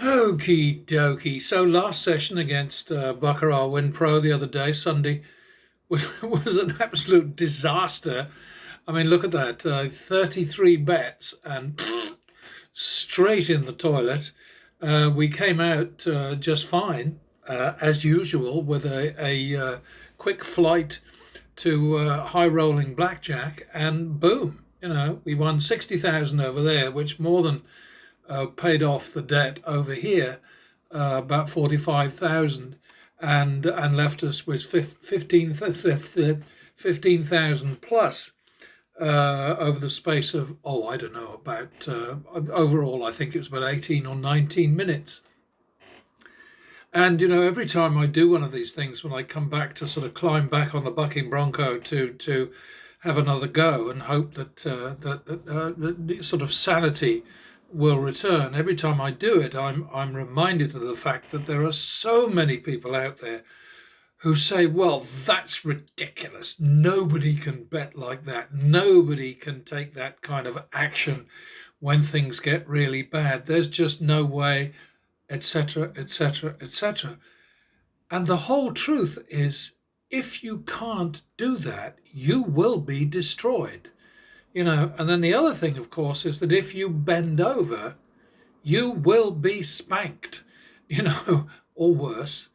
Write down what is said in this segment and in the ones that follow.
Okie dokie. So last session against baccarat Win Pro the other day, Sunday, was an absolute disaster. I mean, look at that, 33 bets and straight in the toilet. We came out just fine, as usual, with a quick flight to high rolling blackjack, and boom, we won 60,000 over there, which more than paid off the debt over here, about 45,000, and left us with 15,000 plus over the space of, I don't know, about overall I think it was about 18 or 19 minutes. And every time I do one of these things, when I come back to sort of climb back on the bucking bronco to have another go and hope that that sort of sanity will return. Every time I do it, I'm reminded of the fact that there are so many people out there who say, "Well, that's ridiculous. Nobody can bet like that. Nobody can take that kind of action when things get really bad. There's just no way," etc., etc., etc. And the whole truth is, if you can't do that, you will be destroyed. And then the other thing, of course, is that if you bend over, you will be spanked, or worse.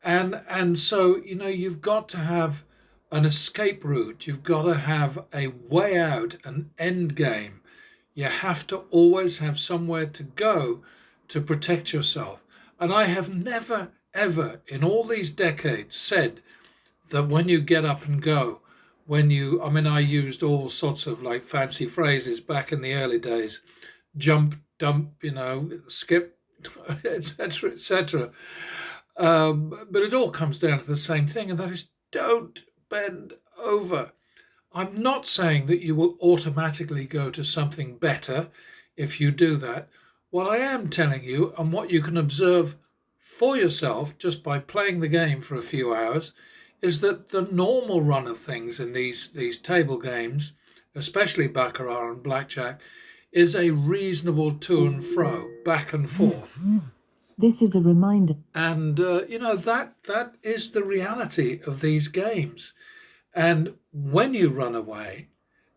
And so, you've got to have an escape route. You've got to have a way out, an end game. You have to always have somewhere to go to protect yourself. And I have never, ever in all these decades said that when you get up and go, I used all sorts of like fancy phrases back in the early days, jump, dump, skip, etc., etc. But it all comes down to the same thing, and that is don't bend over. I'm not saying that you will automatically go to something better if you do that. What I am telling you, and what you can observe for yourself just by playing the game for a few hours, is that the normal run of things in these table games, especially baccarat and blackjack, is a reasonable to and fro, back and forth. This is a reminder. And that is the reality of these games. And when you run away,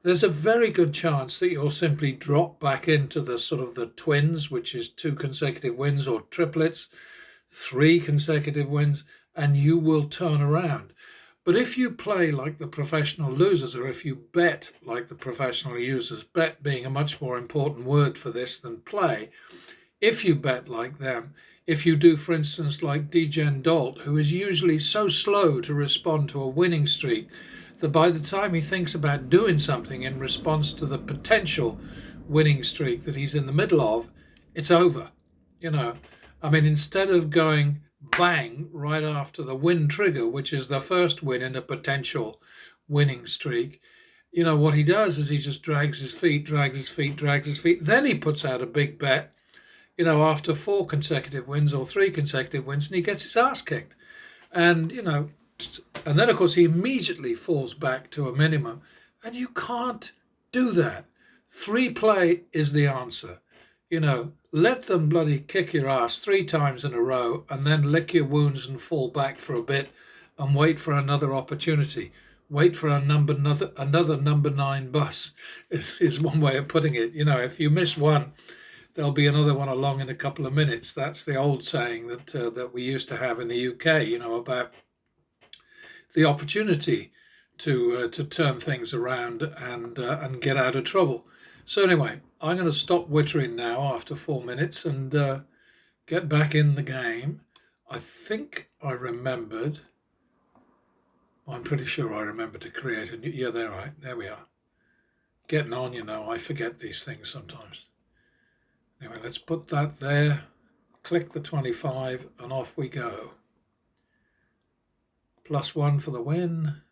there's a very good chance that you'll simply drop back into the sort of the twins, which is two consecutive wins, or triplets, three consecutive wins, and you will turn around. But if you play like the professional losers, or if you bet like the professional users, bet being a much more important word for this than play, if you bet like them, if you do, for instance, like Degen Dalt, who is usually so slow to respond to a winning streak that by the time he thinks about doing something in response to the potential winning streak that he's in the middle of, it's over. Instead of going bang right after the win trigger, which is the first win in a potential winning streak, what he does is he just drags his feet, drags his feet, drags his feet. Then he puts out a big bet, after four consecutive wins or three consecutive wins, and he gets his ass kicked. And, and then, of course, he immediately falls back to a minimum. And you can't do that. Free play is the answer. Let them bloody kick your ass three times in a row and then lick your wounds and fall back for a bit and wait for another opportunity. Wait for another number 9 bus is one way of putting it. If you miss one, there'll be another one along in a couple of minutes. That's the old saying that we used to have in the UK, about the opportunity to turn things around and get out of trouble. So anyway, I'm going to stop wittering now after 4 minutes and get back in the game. I think I remembered. I'm pretty sure I remember to create a new. Yeah, there we are. Getting on, I forget these things sometimes. Anyway, let's put that there, click the 25, and off we go. +1 for the win,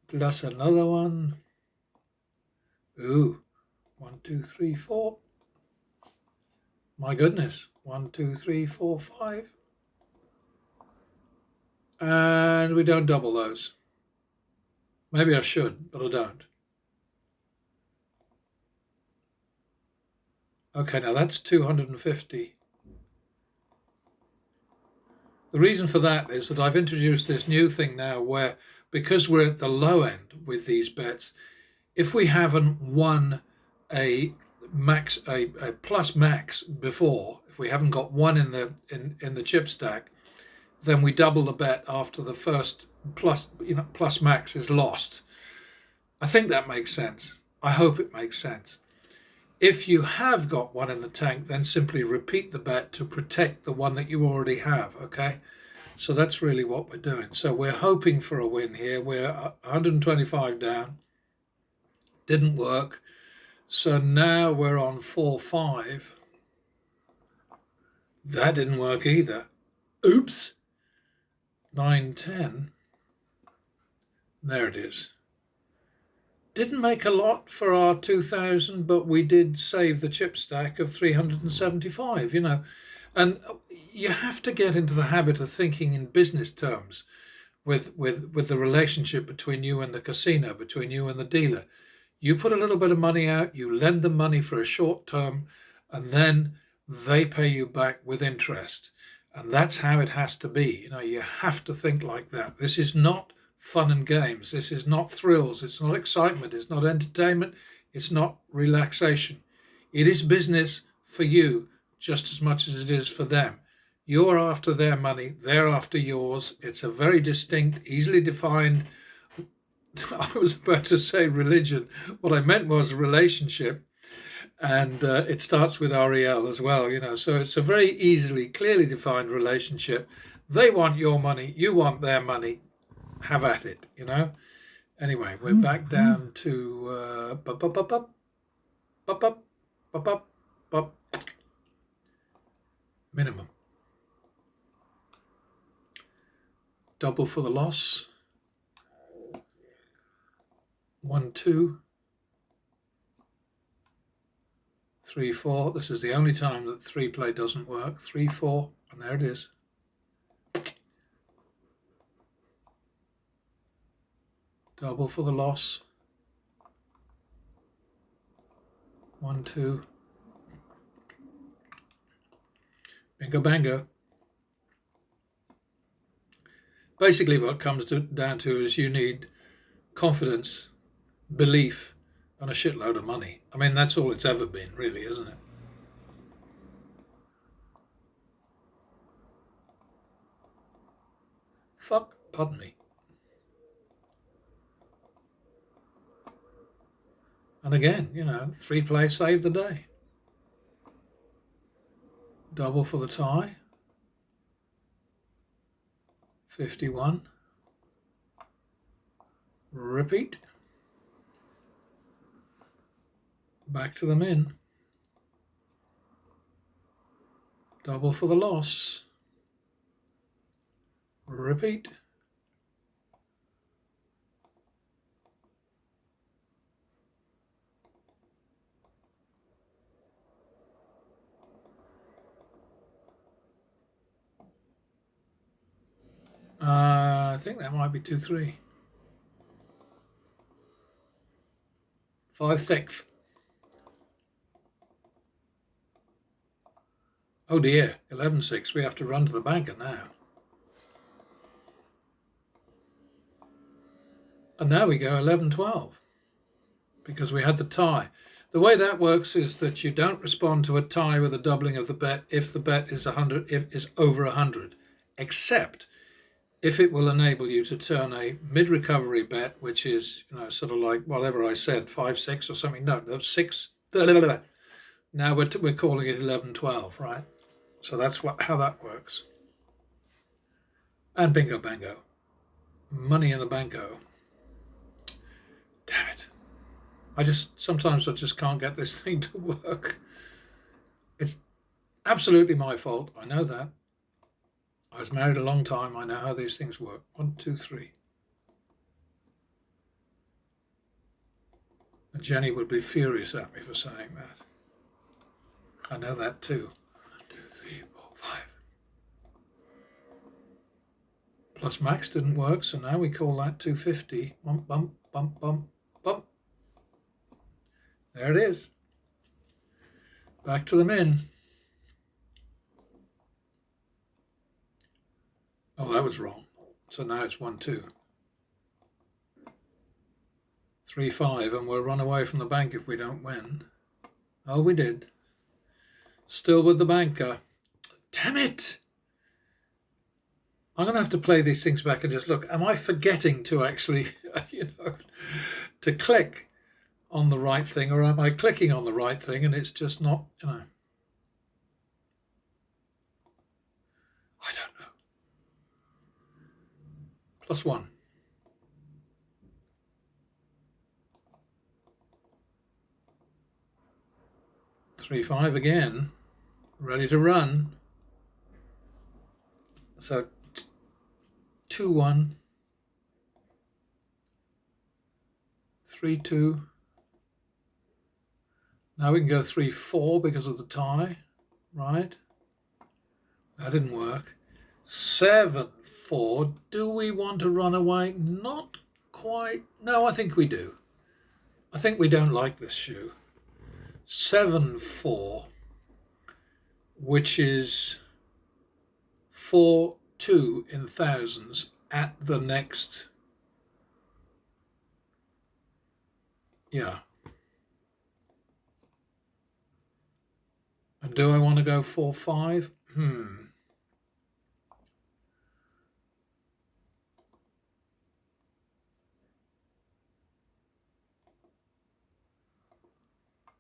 plus another one. Ooh, 1, 2, 3, 4. My goodness, 1, 2, 3, 4, 5. And we don't double those. Maybe I should, but I don't. Okay, now that's 250. The reason for that is that I've introduced this new thing now where, because we're at the low end with these bets, if we haven't won a plus max before, if we haven't got one in the chip stack, then we double the bet after the first plus max is lost. I think that makes sense. I hope it makes sense. If you have got one in the tank, then simply repeat the bet to protect the one that you already have, okay? So that's really what we're doing. So we're hoping for a win here. We're 125 down. Didn't work. So now we're on 4-5. That didn't work either. Oops. 9-10. There it is. Didn't make a lot for our 2000, but we did save the chip stack of 375, And you have to get into the habit of thinking in business terms with the relationship between you and the casino, between you and the dealer. You put a little bit of money out, you lend them money for a short term, and then they pay you back with interest. And that's how it has to be. You have to think like that. This is not fun and games. This is not thrills. It's not excitement. It's not entertainment. It's not relaxation. It is business for you just as much as it is for them. You're after their money. They're after yours. It's a very distinct, easily defined, I was about to say religion. What I meant was relationship. And it starts with REL as well, So it's a very easily, clearly defined relationship. They want your money. You want their money. Have at it, Anyway, we're back down to minimum. Double for the loss. 1-2. 3-4. This is the only time that 3 play doesn't work. 3-4, and there it is. Double for the loss. 1-2. Bingo bango. Basically what it comes down to is you need confidence, belief, and a shitload of money. I mean, that's all it's ever been, really, isn't it? Pardon me. And again, 3 play saved the day. Double for the tie. 51. Repeat. Back to the min. Double for the loss. Repeat. I think that might be 2-3. 5/6. Oh dear, 11-6. We have to run to the banker now. And now we go 11-12 because we had the tie. The way that works is that you don't respond to a tie with a doubling of the bet if the bet is 100, if is over 100, except if it will enable you to turn a mid-recovery bet, which is sort of like whatever I said, 5-6 or something. No, that's 6. Now we're calling it 11-12, right? So that's how that works. And bingo bango, money in the banco. Damn it! Sometimes I just can't get this thing to work. It's absolutely my fault. I know that. I was married a long time. I know how these things work. 1, 2, 3. And Jenny would be furious at me for saying that. I know that too. 1, 2, 3, 4, 5. Plus max didn't work, so now we call that 250. Bump, bump, bump, bump, bump. There it is. Back to the min. Oh, that was wrong. So now it's 1-2. 3-5, and we'll run away from the bank if we don't win. Oh, we did. Still with the banker. Damn it! I'm going to have to play these things back and just look. Am I forgetting to actually, to click on the right thing, or am I clicking on the right thing and it's just not, I don't know. +1. 3-5 again. Ready to run. So 2-1. 3-2. Now we can go 3-4 because of the tie, right? That didn't work. 7-4. Do we want to run away? Not quite. No, I think we do. I think we don't like this shoe. 7-4, which is 4-2 in thousands at the next. Yeah. And do I want to go 4-5?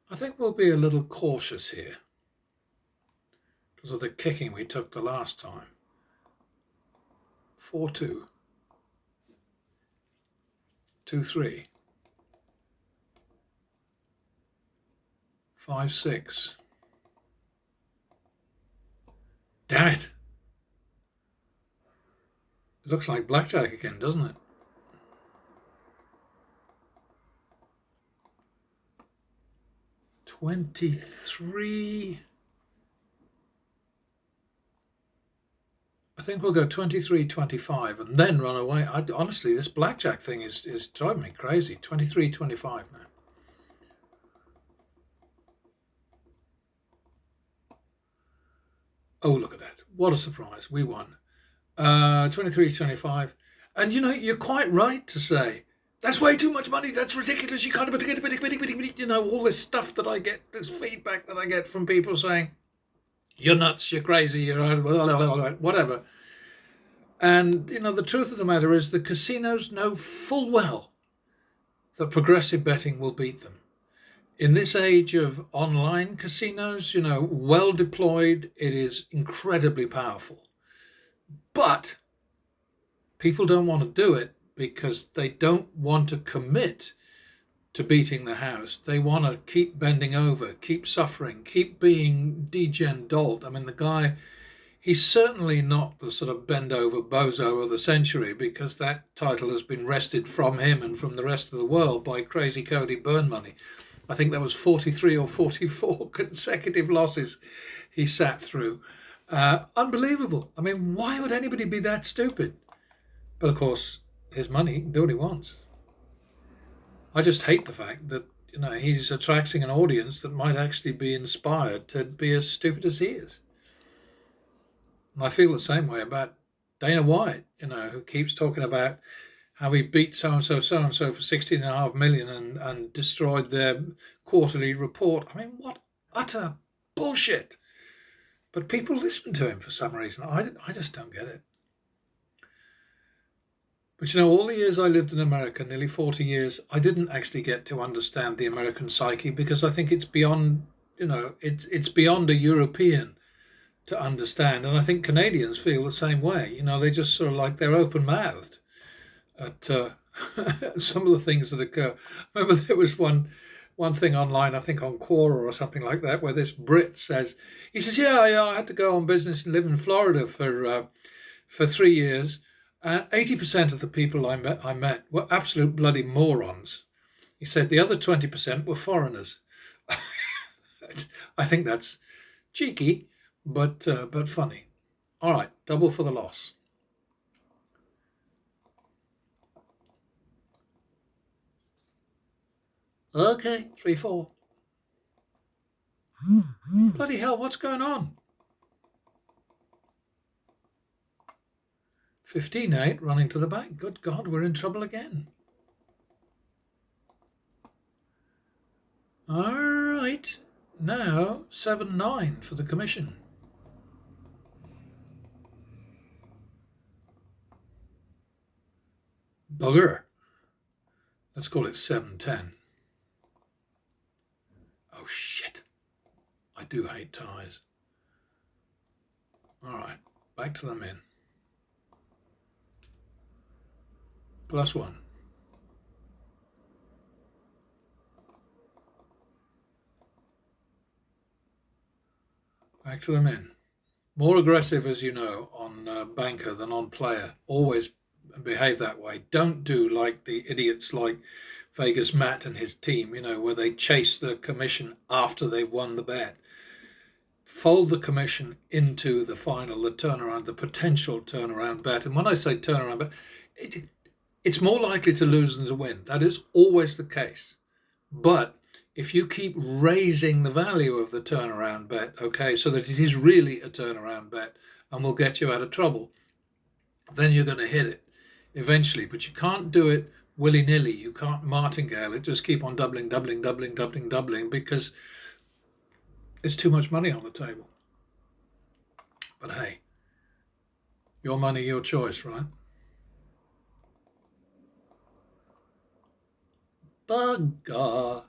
I think we'll be a little cautious here because of the kicking we took the last time. 4-2. 2-3. 5-6. Damn it! It looks like blackjack again, doesn't it? 23. I think we'll go 23-25 and then run away. Honestly, this blackjack thing is driving me crazy. 23-25 now. Oh, look at that. What a surprise. We won. 23-25. And you're quite right to say, that's way too much money. That's ridiculous. You can't, all this stuff that I get, this feedback that I get from people saying, you're nuts, you're crazy, you're whatever. And, the truth of the matter is the casinos know full well that progressive betting will beat them. In this age of online casinos, well deployed, it is incredibly powerful. But people don't want to do it because they don't want to commit to beating the house. They want to keep bending over, keep suffering, keep being degen dolt. I mean, the guy, he's certainly not the sort of bend over bozo of the century, because that title has been wrested from him and from the rest of the world by Crazy Cody Burn Money. I think that was 43 or 44 consecutive losses he sat through. Unbelievable. I mean, why would anybody be that stupid? But of course, his money, he can do what he wants. I just hate the fact that he's attracting an audience that might actually be inspired to be as stupid as he is. And I feel the same way about Dana White, who keeps talking about how he beat so-and-so for 16.5 million and destroyed their quarterly report. I mean, what utter bullshit. But people listen to him for some reason. I just don't get it. But all the years I lived in America, nearly 40 years, I didn't actually get to understand the American psyche, because I think it's beyond, it's beyond a European to understand. And I think Canadians feel the same way. They just sort of like, they're open-mouthed at some of the things that occur. I remember there was one thing online, I think on Quora or something like that, where this Brit says, he says, yeah, I had to go on business and live in Florida for 3 years. 80% of the people I met were absolute bloody morons. He said the other 20% were foreigners. I think that's cheeky, but funny. All right, double for the loss. Okay, 3-4. Bloody hell, what's going on? 15-8 running to the back. Good God, we're in trouble again. All right, now 7-9 for the commission. Bugger. Let's call it 7-10. Oh shit. I do hate ties. All right, back to the min. +1. Back to the min. More aggressive, as you know, on banker than on player. Always behave that way. Don't do like the idiots like Vegas Matt and his team, you know, where they chase the commission after they've won the bet. Fold the commission into the final, the turnaround, the potential turnaround bet. And when I say turnaround bet, it's more likely to lose than to win. That is always the case. But if you keep raising the value of the turnaround bet, okay, so that it is really a turnaround bet and will get you out of trouble, then you're going to hit it eventually. But you can't do it willy-nilly. You can't martingale it, just keep on doubling, because it's too much money on the table. But hey, your money, your choice, right? Bugger.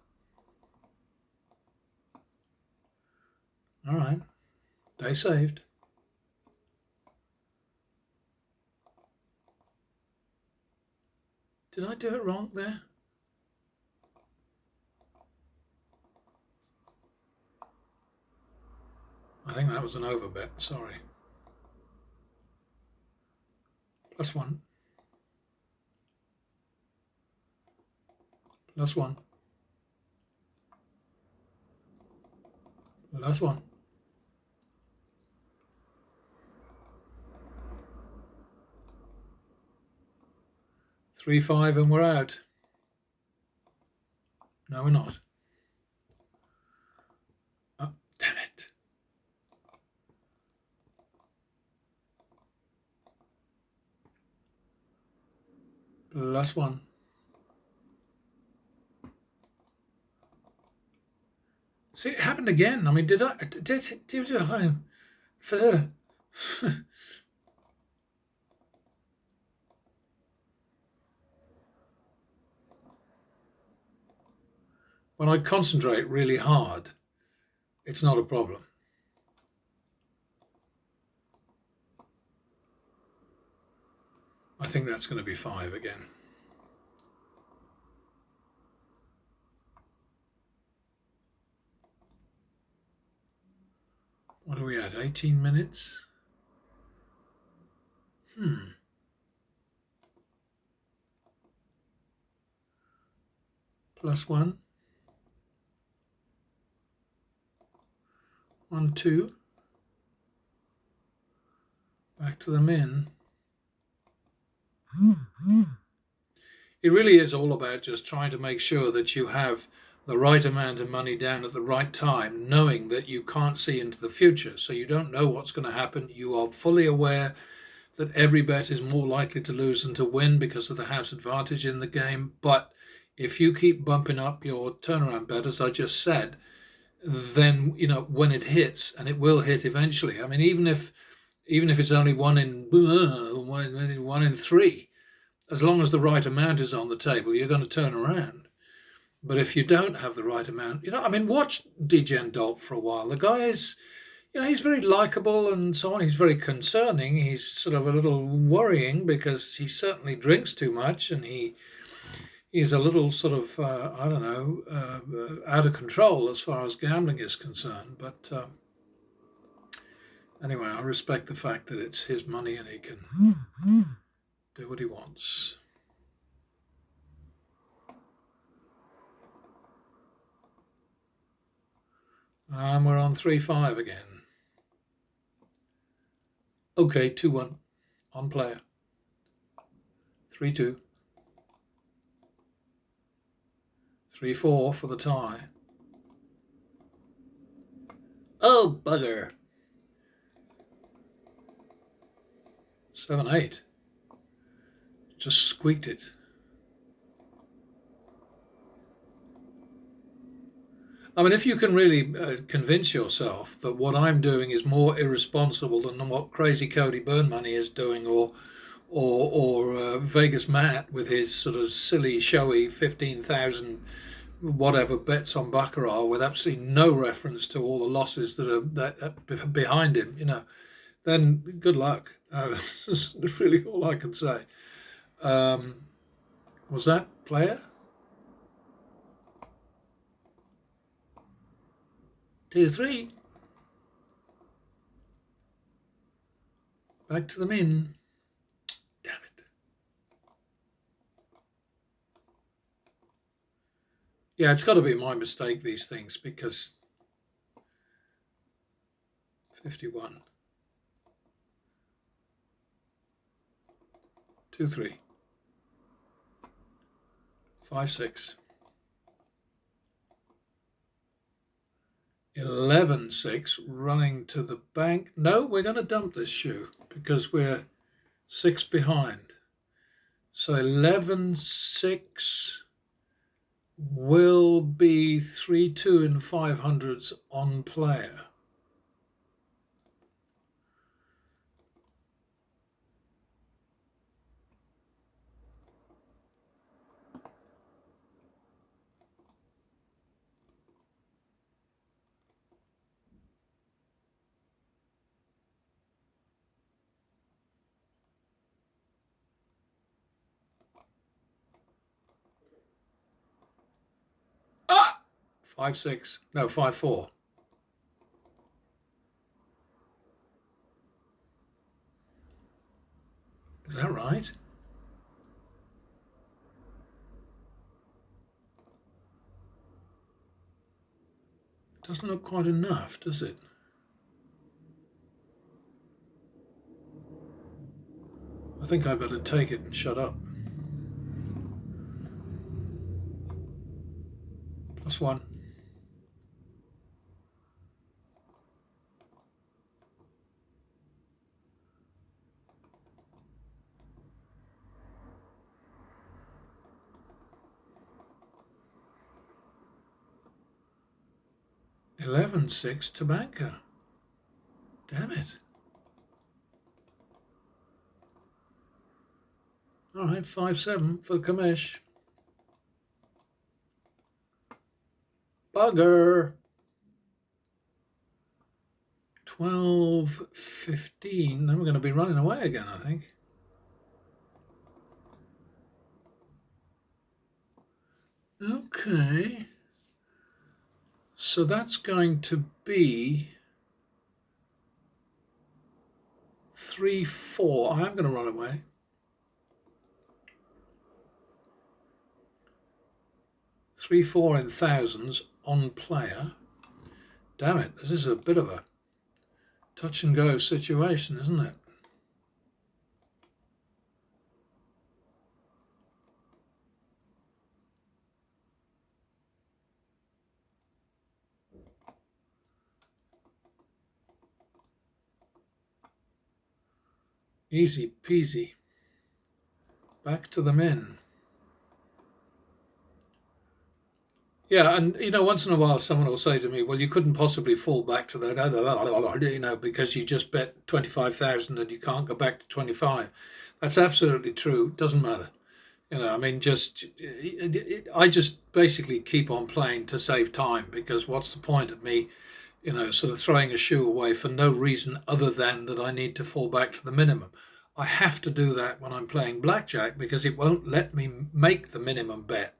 All right, day saved. Did I do it wrong there? I think that was an overbet, sorry. +1. +1. +1. 3-5 and we're out. No, we're not. Oh, damn it. +1. See, it happened again. I mean, did I when I concentrate really hard, it's not a problem. I think that's going to be 5 again. What are we at? 18 minutes? +1. 1, 2. Back to the min. It really is all about just trying to make sure that you have the right amount of money down at the right time, knowing that you can't see into the future. So you don't know what's going to happen. You are fully aware that every bet is more likely to lose than to win because of the house advantage in the game. But if you keep bumping up your turnaround bet, as I just said, then, you know, when it hits, and it will hit eventually. I mean, even if it's only 1 in 3, as long as the right amount is on the table, you're going to turn around. But if you don't have the right amount, you know, I mean, watch Degen Dolt for a while. The guy is, you know, he's very likable and so on. He's very concerning. He's sort of a little worrying because he certainly drinks too much, and he's a little sort of, I don't know, out of control as far as gambling is concerned. But anyway, I respect the fact that it's his money and he can do what he wants. And we're on 3-5 again. Okay, 2-1 on player. 3-2. 3-4 for the tie. Oh, bugger. 7-8. Just squeaked it. I mean, if you can really convince yourself that what I'm doing is more irresponsible than what crazy Cody Burnmoney is doing, or Vegas Matt with his sort of silly, showy 15,000 whatever bets on baccarat with absolutely no reference to all the losses that are behind him, then good luck. That's really all I can say. Was that player? 2-3. Back to the min. Damn it. Yeah, it's got to be my mistake, these things, because 51. 2-3. 5-6. 11-6, running to the bank. No, we're going to dump this shoe because we're 6 behind. So 11-6 will be 3-2 in 500s on player. Ah! 5-6. No, 5-4. Is that right? Doesn't look quite enough, does it? I think I better take it and shut up. +1. $11-6 to banker. Damn it. All right, 5-7 for commish. Bugger. 12-15. Then we're going to be running away again, I think. Okay. So that's going to be 3-4. I am going to run away. 3-4 in thousands on player. Damn it, this is a bit of a touch and go situation, isn't it? Easy peasy. Back to the min. Yeah, and once in a while someone will say to me, well, you couldn't possibly fall back to that, because you just bet 25,000 and you can't go back to 25. That's absolutely true. Doesn't matter. I mean, I just basically keep on playing to save time, because what's the point of me, sort of throwing a shoe away for no reason other than that I need to fall back to the minimum. I have to do that when I'm playing blackjack because it won't let me make the minimum bet.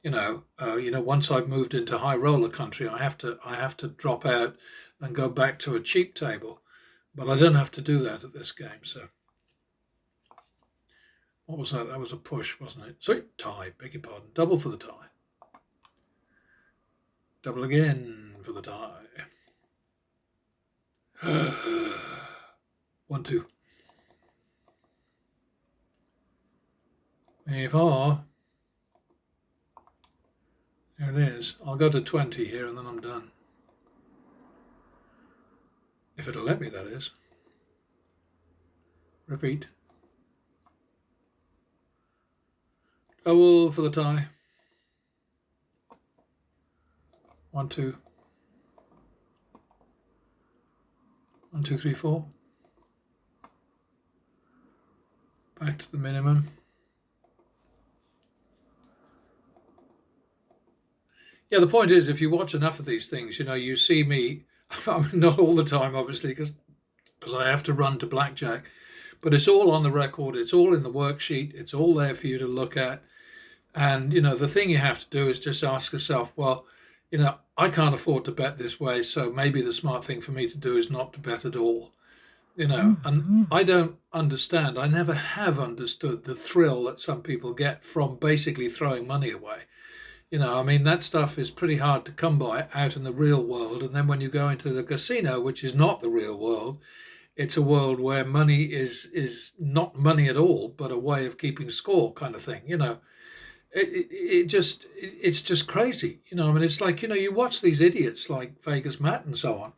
Once I've moved into high roller country, I have to drop out and go back to a cheap table, but I don't have to do that at this game. So, what was that? That was a push, wasn't it? Sweet tie. Beg your pardon. Double for the tie. Double again for the tie. 1-2. A4. There it is. I'll go to 20 here and then I'm done. If it'll let me, that is. Repeat. Double for the tie. 1, 2. 1, 2, 3, 4. Back to the minimum. Yeah, the point is, if you watch enough of these things, you know, you see me, not all the time, obviously, because I have to run to blackjack, but it's all on the record, it's all in the worksheet, it's all there for you to look at. And, you know, the thing you have to do is just ask yourself, well, you know, I can't afford to bet this way, so maybe the smart thing for me to do is not to bet at all. You know, and I don't understand, I never have understood the thrill that some people get from basically throwing money away. You know, I mean, that stuff is pretty hard to come by out in the real world. And then when you go into the casino, which is not the real world, it's a world where money is not money at all, but a way of keeping score kind of thing. You know, it's just crazy. You know, I mean, it's like, you know, you watch these idiots like Vegas Matt and so on,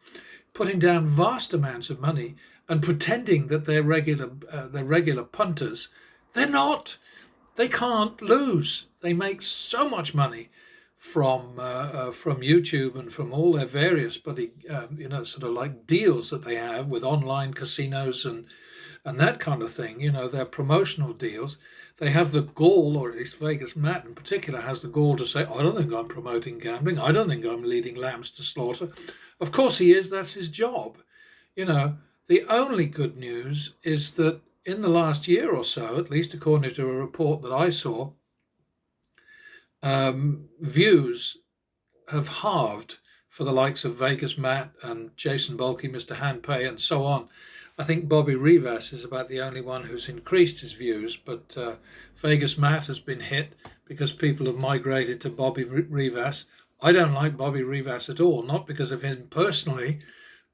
putting down vast amounts of money and pretending that they're regular punters. They're not. They can't lose. They make so much money from YouTube and from all their various bloody you know, sort of like deals that they have with online casinos and that kind of thing. You know, their promotional deals. They have the gall, or at least Vegas Matt in particular has the gall to say, I don't think I'm promoting gambling. I don't think I'm leading lambs to slaughter. Of course he is. That's his job. You know, the only good news is that in the last year or so, at least according to a report that I saw, views have halved for the likes of Vegas Matt and Jason Bulkey, Mr. Handpay, and so on. I think Bobby Rivas is about the only one who's increased his views, but Vegas Matt has been hit because people have migrated to Bobby Rivas. I don't like Bobby Rivas at all, not because of him personally,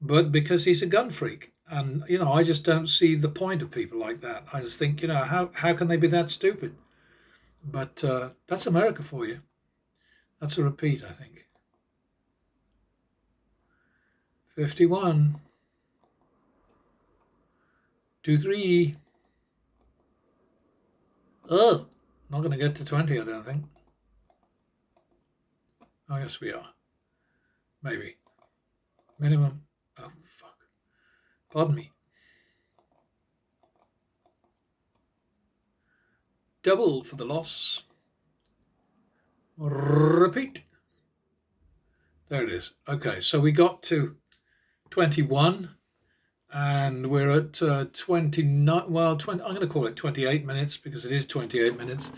but because he's a gun freak. And, you know, I just don't see the point of people like that. I just think, you know, how can they be that stupid? But that's America for you. That's a repeat, I think. 51. 2, 3. Oh, not going to get to 20, I don't think. Oh, yes, we are. Maybe. Minimum. Oh, fuck. Pardon me. Double for the loss. Repeat. There it is. Okay, so we got to 21 and we're at 29, well, 20, I'm going to call it 28 minutes because it is 28 minutes.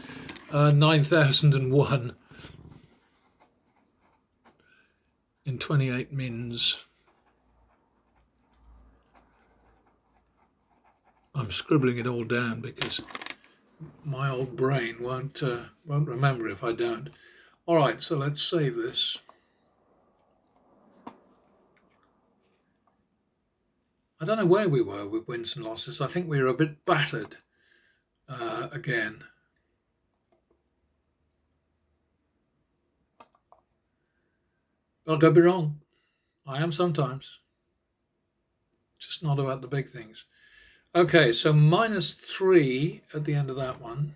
9,001 in 28 mins. I'm scribbling it all down because my old brain won't remember if I don't. All right, so let's save this. I don't know where we were with wins and losses. I think we were a bit battered again. But I could be wrong. I am sometimes. Just not about the big things. Okay, so -3 at the end of that one.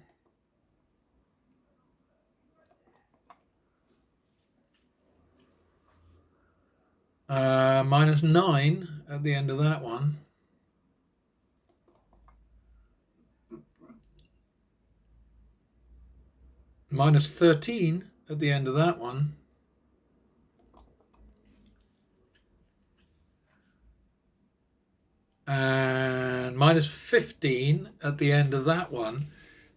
-9 at the end of that one. -13 at the end of that one. And -15 at the end of that one.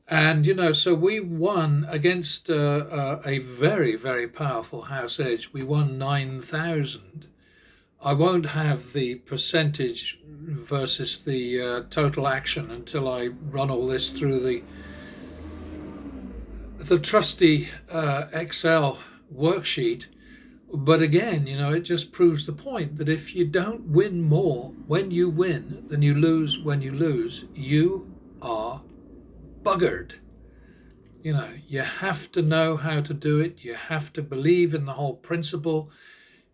And, you know, so we won against a very, very powerful house edge. We won 9,000. I won't have the percentage versus the total action until I run all this through the trusty Excel worksheet. But again, you know, it just proves the point that if you don't win more when you win than you lose when you lose, you are buggered. You know, you have to know how to do it. You have to believe in the whole principle.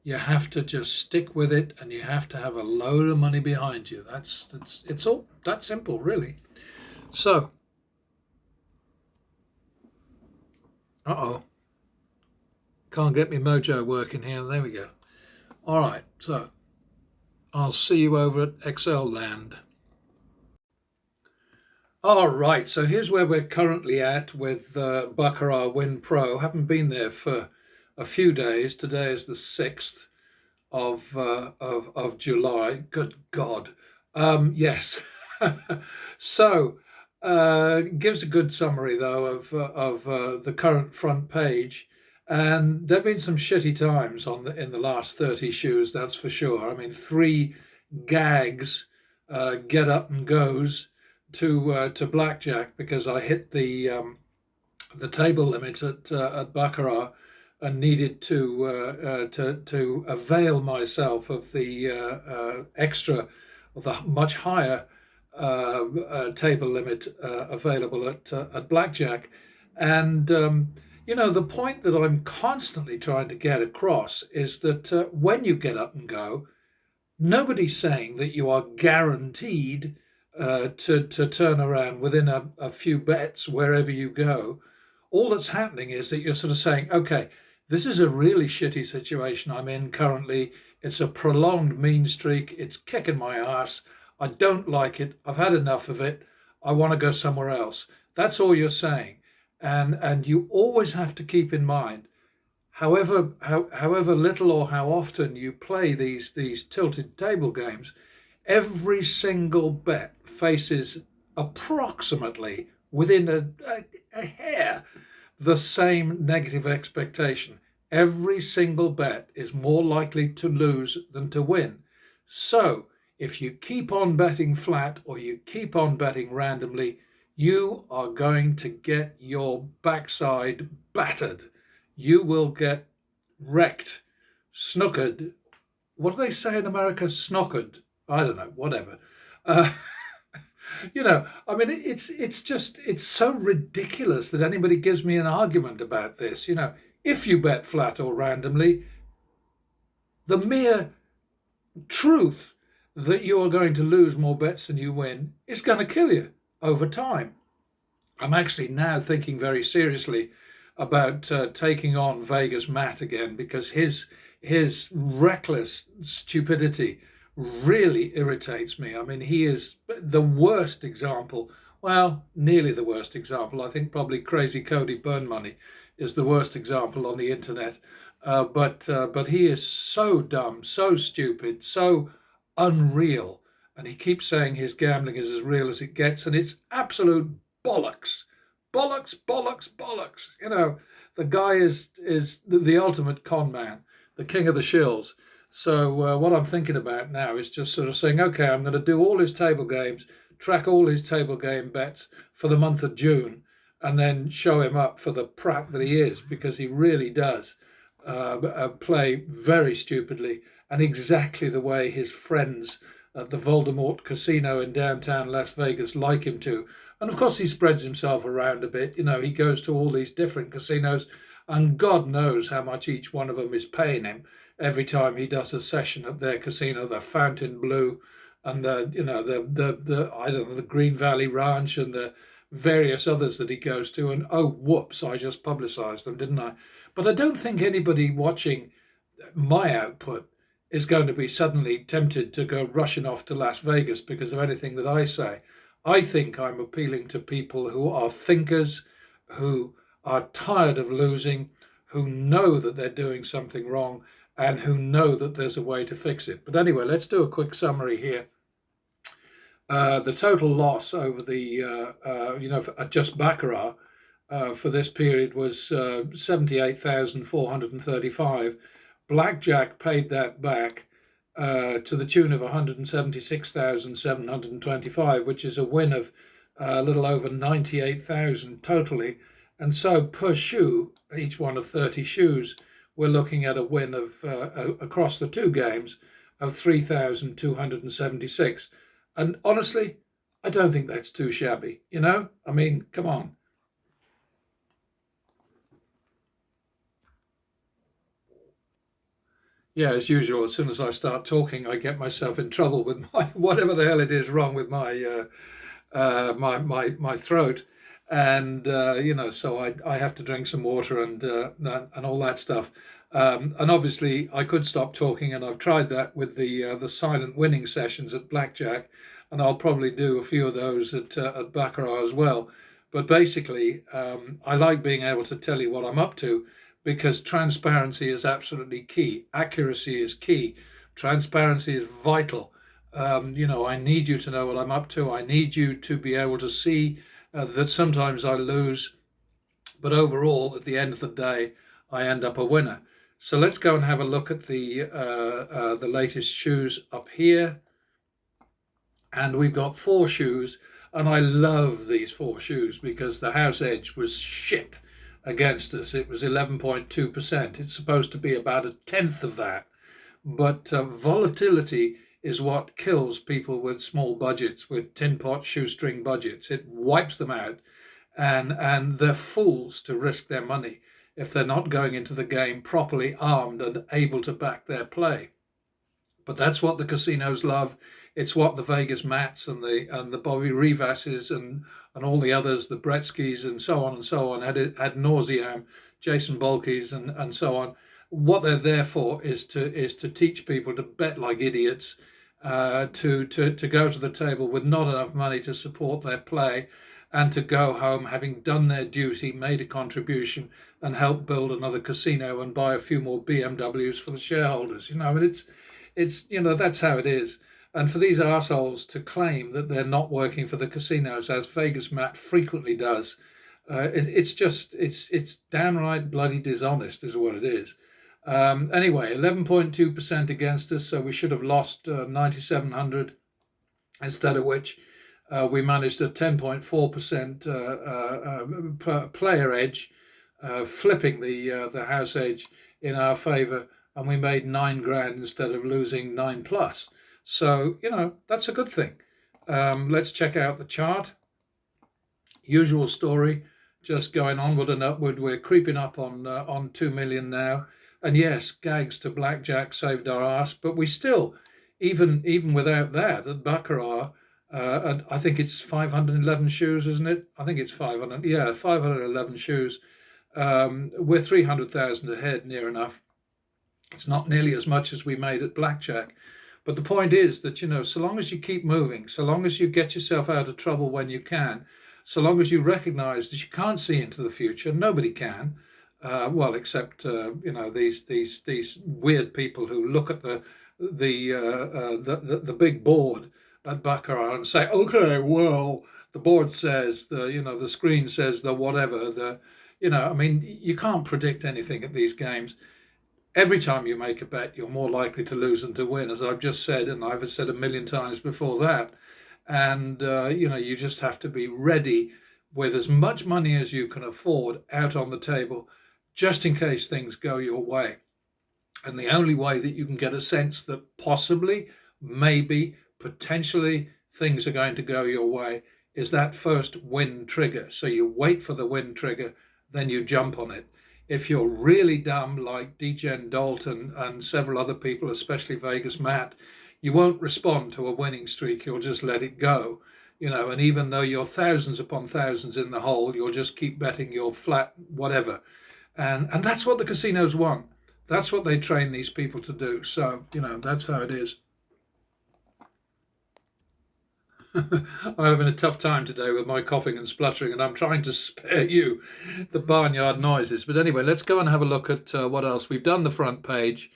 You have to just stick with it, and you have to have a load of money behind you. It's all that simple, really. So, uh-oh, can't get my mojo working here. There we go. All right, so I'll see you over at Excel land. All right, so here's where we're currently at with Baccarat Win Pro. Haven't been there for a few days. Today is the 6th of July. Good God. Yes. So gives a good summary though of the current front page, and there've been some shitty times in the last 30 shoes, that's for sure. I mean, 3 gags, get up and goes to blackjack because I hit the table limit at baccarat and needed to avail myself of the extra, or the much higher table limit available at blackjack. And the point that I'm constantly trying to get across is that when you get up and go, nobody's saying that you are guaranteed to turn around within a few bets wherever you go. All that's happening is that you're sort of saying, okay, this is a really shitty situation I'm in currently. It's a prolonged mean streak. It's kicking my ass. I don't like it. I've had enough of it. I want to go somewhere else. That's all you're saying. And you always have to keep in mind, however little or how often you play these tilted table games, every single bet faces approximately within a hair the same negative expectation. Every single bet is more likely to lose than to win. So if you keep on betting flat or you keep on betting randomly, you are going to get your backside battered. You will get wrecked, snookered. What do they say in America? Snockered. I don't know, whatever. Uh, I mean, it's so ridiculous that anybody gives me an argument about this. If you bet flat or randomly, the mere truth that you are going to lose more bets than you win is going to kill you over time. I'm actually now thinking very seriously about taking on Vegas Matt again, because his reckless stupidity really irritates me. I mean, he is the worst example. Well, nearly the worst example. I think probably Crazy Cody Burn Money is the worst example on the internet. But he is so dumb, so stupid, so unreal, and he keeps saying his gambling is as real as it gets, and it's absolute bollocks, bollocks, bollocks, bollocks. The guy is the ultimate con man, the king of the shills. So what I'm thinking about now is just sort of saying, okay, I'm going to do all his table games, track all his table game bets for the month of June, and then show him up for the prat that he is, because he really does play very stupidly, and exactly the way his friends at the Voldemort Casino in downtown Las Vegas like him to. And of course, he spreads himself around a bit. He goes to all these different casinos, and God knows how much each one of them is paying him every time he does a session at their casino. The Fontainebleau, and the I don't know, the Green Valley Ranch, and the various others that he goes to. And oh, whoops, I just publicized them, didn't I? But I don't think anybody watching my output is going to be suddenly tempted to go rushing off to Las Vegas because of anything that I say. I think I'm appealing to people who are thinkers, who are tired of losing, who know that they're doing something wrong, and who know that there's a way to fix it. But anyway, let's do a quick summary here. The total loss over just baccarat for this period was 78,435. Blackjack paid that back to the tune of 176,725, which is a win of a little over 98,000 totally. And so per shoe, each one of 30 shoes, we're looking at a win of across the 2 games of 3,276. And honestly, I don't think that's too shabby. I mean, come on. Yeah, as usual, as soon as I start talking, I get myself in trouble with my whatever the hell it is wrong with my throat, and so I have to drink some water and all that stuff. And obviously, I could stop talking, and I've tried that with the silent winning sessions at blackjack, and I'll probably do a few of those at baccarat as well. But basically, I like being able to tell you what I'm up to because transparency is absolutely key. Accuracy is key. Transparency is vital. I need you to know what I'm up to. I need you to be able to see that sometimes I lose, but overall, at the end of the day, I end up a winner. So let's go and have a look at the latest shoes up here, and we've got four shoes, and I love these four shoes because the house edge was shit against us. It was 11.2%. It's supposed to be about a tenth of that. But volatility is what kills people with small budgets, with tin pot shoestring budgets. It wipes them out, and they're fools to risk their money if they're not going into the game properly armed and able to back their play. But that's what the casinos love. It's what the Vegas Mats and the Bobby Rivases and all the others, the Bretskys and so on, ad nauseam, Jason Balkys and so on. What they're there for is to teach people to bet like idiots, to go to the table with not enough money to support their play, and to go home having done their duty, made a contribution, and helped build another casino and buy a few more BMWs for the shareholders. And it's that's how it is. And for these arseholes to claim that they're not working for the casinos, as Vegas Matt frequently does, it's downright bloody dishonest, is what it is. Anyway, 11.2% against us, so we should have lost 9,700. Instead of which, we managed a 10.4% player edge, flipping the house edge in our favour, and we made 9 grand instead of losing 9 plus. So that's a good thing. Let's check out the chart. Usual story, just going onward and upward. We're creeping up on 2 million now. And yes, gags to blackjack saved our ass, but we still, even without that, at baccarat, and I think it's 511 shoes, isn't it? I think it's 500. Yeah, 511 shoes. We're 300,000 ahead, near enough. It's not nearly as much as we made at blackjack. But the point is that, so long as you keep moving, so long as you get yourself out of trouble when you can, so long as you recognize that you can't see into the future, nobody can. Well, except these weird people who look at the big board at baccarat and say, okay, well, the board says the screen says the whatever you can't predict anything at these games. Every time you make a bet, you're more likely to lose than to win, as I've just said, and I've said a million times before that. And you just have to be ready with as much money as you can afford out on the table, just in case things go your way. And the only way that you can get a sense that possibly, maybe, potentially things are going to go your way is that first win trigger. So you wait for the win trigger, then you jump on it. If you're really dumb, like Degen Dalton and several other people, especially Vegas Matt, you won't respond to a winning streak. You'll just let it go. And even though you're thousands upon thousands in the hole, you'll just keep betting your flat whatever. And that's what the casinos want. That's what they train these people to do. So, that's how it is. I'm having a tough time today with my coughing and spluttering, and I'm trying to spare you the barnyard noises. But anyway, let's go and have a look at what else. We've done the front page.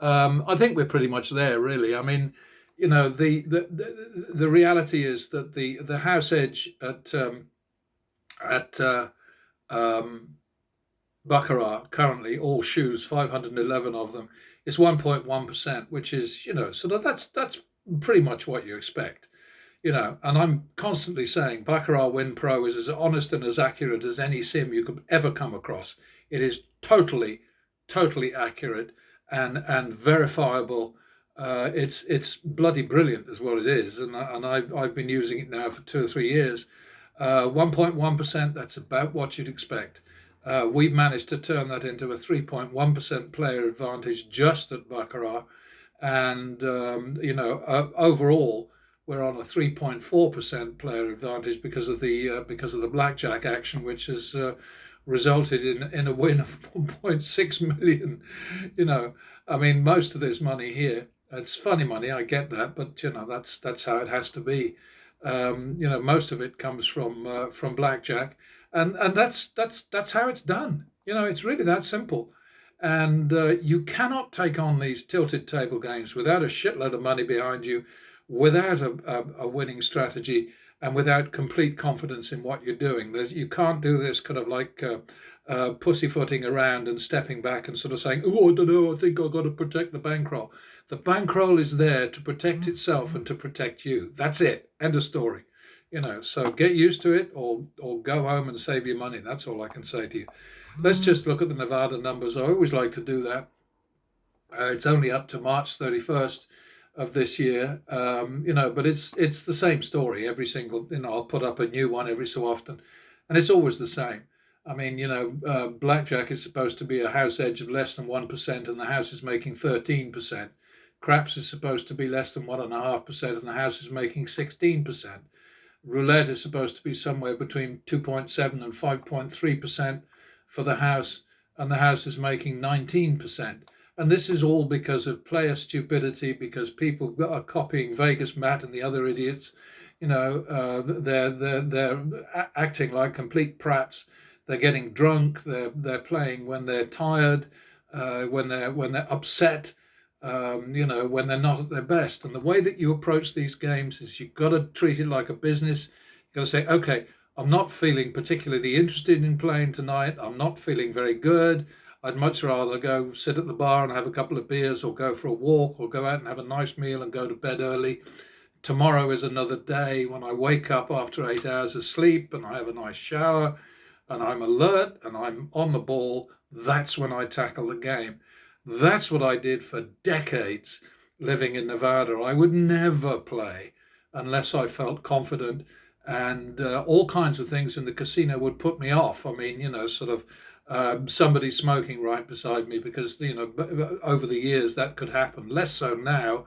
I think we're pretty much there, really. I mean, the reality is that the house edge at baccarat currently, all shoes, 511 of them, is 1.1%, which is sort of that's pretty much what you expect. And I'm constantly saying Baccarat Win Pro is as honest and as accurate as any sim you could ever come across. It is totally accurate and verifiable. It's bloody brilliant, is what it is, and I've been using it now for 2 or 3 years. 1.1%. That's about what you'd expect. We've managed to turn that into a 3.1% player advantage just at baccarat, and overall we're on a 3.4% player advantage because of the blackjack action, which has resulted in a win of 1.6 million. I mean, most of this money here, it's funny money, I get that, but that's how it has to be. Most of it comes from blackjack, and that's how it's done. It's really that simple. And you cannot take on these tilted table games without a shitload of money behind you, without a winning strategy, and without complete confidence in what you're doing. You can't do this kind of like pussyfooting around and stepping back and sort of saying, "Oh, I don't know, I think I've got to protect the bankroll." The bankroll is there to protect itself and to protect you. That's it. End of story. So get used to it, or go home and save your money. That's all I can say to you. Let's just look at the Nevada numbers. I always like to do that. It's only up to March 31st of this year, but it's the same story every single. I'll put up a new one every so often, and it's always the same. I mean, blackjack is supposed to be a house edge of less than 1%, and the house is making 13%. Craps is supposed to be less than 1.5%, and the house is making 16%. Roulette is supposed to be somewhere between 2.7 and 5.3% for the house, and the house is making 19%. And this is all because of player stupidity, because people are copying Vegas Matt and the other idiots. They're acting like complete prats. They're getting drunk. They're playing when they're tired, when they're upset. When they're not at their best. And the way that you approach these games is you've got to treat it like a business. You've got to say, okay, I'm not feeling particularly interested in playing tonight. I'm not feeling very good. I'd much rather go sit at the bar and have a couple of beers, or go for a walk, or go out and have a nice meal and go to bed early. Tomorrow is another day when I wake up after 8 hours of sleep and I have a nice shower and I'm alert and I'm on the ball. That's when I tackle the game. That's what I did for decades living in Nevada. I would never play unless I felt confident, and all kinds of things in the casino would put me off. I mean, sort of somebody smoking right beside me, because, over the years that could happen. Less so now,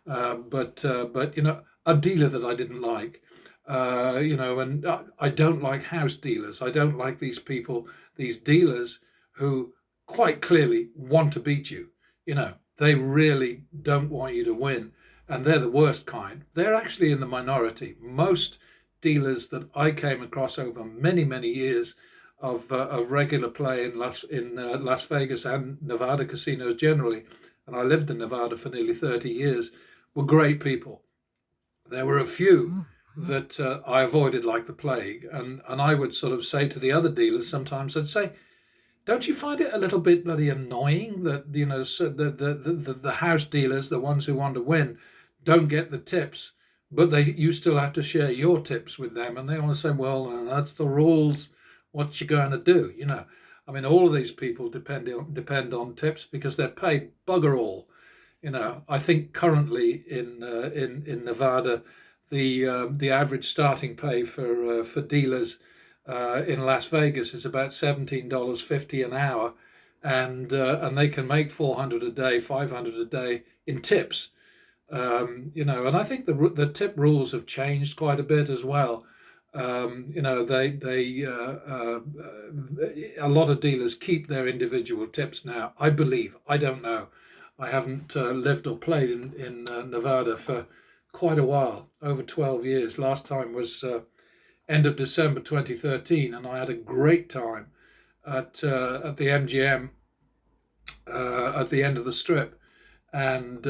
but a dealer that I didn't like. And I don't like house dealers. I don't like these people, these dealers who quite clearly want to beat you. They really don't want you to win, and they're the worst kind. They're actually in the minority. Most dealers that I came across over many, many years of regular play in Las Vegas and Nevada casinos generally, and I lived in Nevada for nearly 30 years, were great people. There were a few that I avoided like the plague, and I would sort of say to the other dealers sometimes, I'd say, don't you find it a little bit bloody annoying that so the house dealers, the ones who want to win, don't get the tips, but you still have to share your tips with them, and they want to say, well, that's the rules. What you going to do? I mean, all of these people depend on tips because they're paid bugger all. I think currently in Nevada, the average starting pay for dealers in Las Vegas is about $17.50 an hour, and they can make 400 a day, 500 a day in tips. And I think the tip rules have changed quite a bit as well. They a lot of dealers keep their individual tips now, I believe. I don't know. I haven't lived or played in Nevada for quite a while, over 12 years. Last time was end of December 2013, and I had a great time at the MGM at the end of the strip, and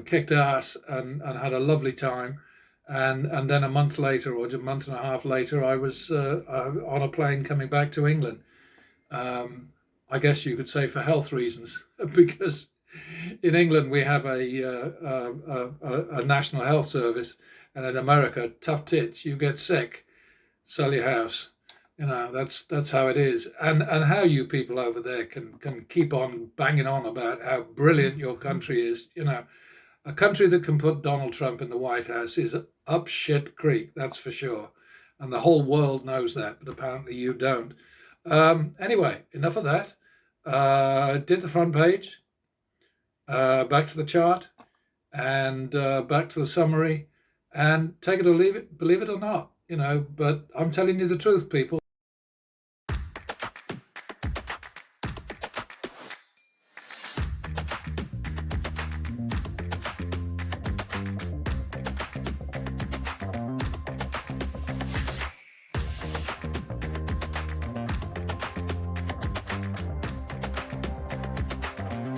kicked ass and had a lovely time. And then a month later, or a month and a half later, I was on a plane coming back to England. I guess you could say for health reasons, because in England we have a national health service, and in America, tough tits, you get sick, sell your house. That's how it is. And how you people over there can keep on banging on about how brilliant your country is. A country that can put Donald Trump in the White House is up shit creek, that's for sure. And the whole world knows that, but apparently you don't. Anyway, enough of that. Did the front page, back to the chart, and back to the summary, and take it or leave it, believe it or not, but I'm telling you the truth, people.